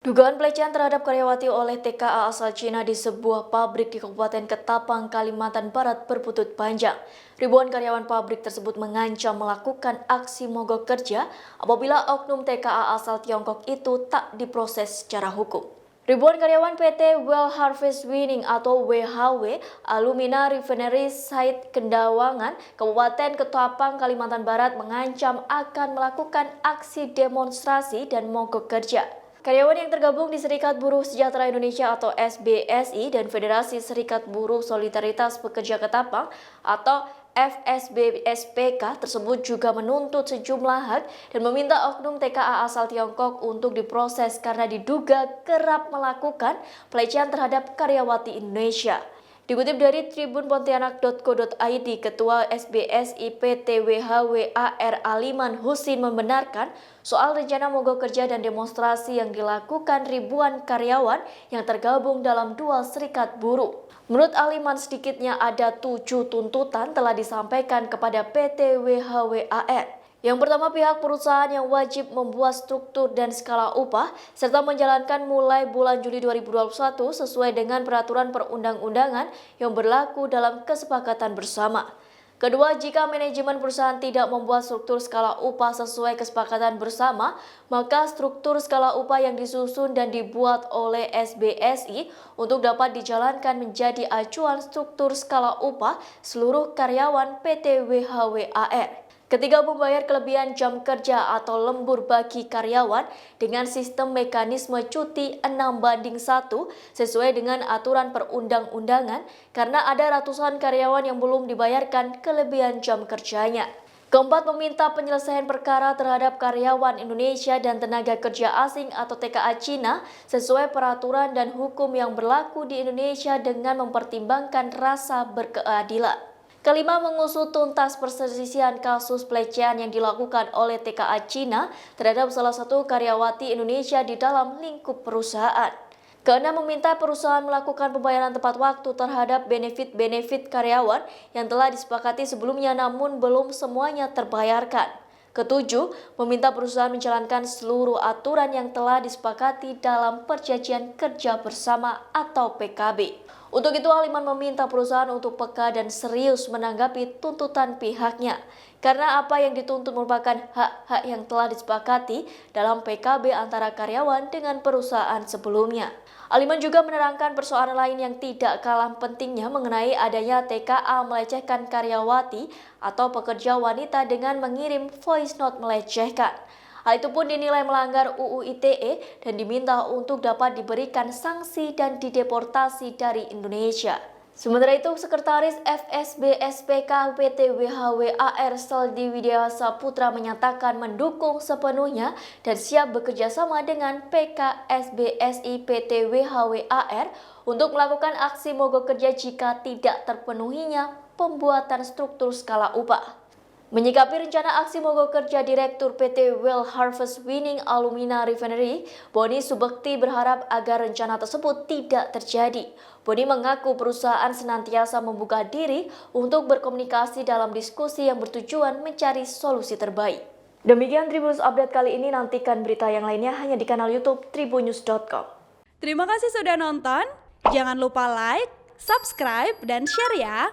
Dugaan pelecehan terhadap karyawati oleh TKA asal Cina di sebuah pabrik di Kabupaten Ketapang, Kalimantan Barat berbuntut panjang. Ribuan karyawan pabrik tersebut mengancam melakukan aksi mogok kerja apabila oknum TKA asal Tiongkok itu tak diproses secara hukum. Ribuan karyawan PT Well Harvest Winning atau WHW Alumina Refinery Site Kendawangan, Kabupaten Ketapang, Kalimantan Barat mengancam akan melakukan aksi demonstrasi dan mogok kerja. Karyawan yang tergabung di Serikat Buruh Sejahtera Indonesia atau SBSI dan Federasi Serikat Buruh Solidaritas Pekerja Ketapang atau FSBSPK tersebut juga menuntut sejumlah hak dan meminta oknum TKA asal Tiongkok untuk diproses karena diduga kerap melakukan pelecehan terhadap karyawati Indonesia. Dikutip dari tribunpontianak.co.id, Ketua SBSI PT WHW AR Aliman Husin membenarkan soal rencana mogok kerja dan demonstrasi yang dilakukan ribuan karyawan yang tergabung dalam dua serikat buruh. Menurut Aliman, sedikitnya ada 7 tuntutan telah disampaikan kepada PT WHW AR. Yang pertama, pihak perusahaan yang wajib membuat struktur dan skala upah serta menjalankan mulai bulan Juli 2021 sesuai dengan peraturan perundang-undangan yang berlaku dalam kesepakatan bersama. Kedua, jika manajemen perusahaan tidak membuat struktur skala upah sesuai kesepakatan bersama, maka struktur skala upah yang disusun dan dibuat oleh SBSI untuk dapat dijalankan menjadi acuan struktur skala upah seluruh karyawan PT WHW AR. Ketiga, membayar kelebihan jam kerja atau lembur bagi karyawan dengan sistem mekanisme cuti 6:1 sesuai dengan aturan perundang-undangan karena ada ratusan karyawan yang belum dibayarkan kelebihan jam kerjanya. Keempat, meminta penyelesaian perkara terhadap karyawan Indonesia dan tenaga kerja asing atau TKA Cina sesuai peraturan dan hukum yang berlaku di Indonesia dengan mempertimbangkan rasa berkeadilan. Kelima, mengusut tuntas perselisihan kasus pelecehan yang dilakukan oleh TKA Cina terhadap salah satu karyawati Indonesia di dalam lingkup perusahaan. Keenam, meminta perusahaan melakukan pembayaran tepat waktu terhadap benefit-benefit karyawan yang telah disepakati sebelumnya namun belum semuanya terbayarkan. Ketujuh, meminta perusahaan menjalankan seluruh aturan yang telah disepakati dalam Perjanjian Kerja Bersama atau PKB. Untuk itu, Aliman meminta perusahaan untuk peka dan serius menanggapi tuntutan pihaknya. Karena apa yang dituntut merupakan hak-hak yang telah disepakati dalam PKB antara karyawan dengan perusahaan sebelumnya. Aliman juga menerangkan persoalan lain yang tidak kalah pentingnya mengenai adanya TKA melecehkan karyawati atau pekerja wanita dengan mengirim voice note melecehkan. Hal itu pun dinilai melanggar UU ITE dan diminta untuk dapat diberikan sanksi dan dideportasi dari Indonesia. Sementara itu, Sekretaris FSBSPK PT WHW AR Saldi Widiasa Putra menyatakan mendukung sepenuhnya dan siap bekerja sama dengan PKSBSI PT WHW AR untuk melakukan aksi mogok kerja jika tidak terpenuhinya pembuatan struktur skala upah. Menyikapi rencana aksi mogok kerja Direktur PT Well Harvest Winning Alumina Refinery, Boni Subekti berharap agar rencana tersebut tidak terjadi. Boni mengaku perusahaan senantiasa membuka diri untuk berkomunikasi dalam diskusi yang bertujuan mencari solusi terbaik. Demikian Tribunnews Update kali ini, nantikan berita yang lainnya hanya di kanal YouTube tribunnews.com. Terima kasih sudah nonton, jangan lupa like, subscribe, dan share ya!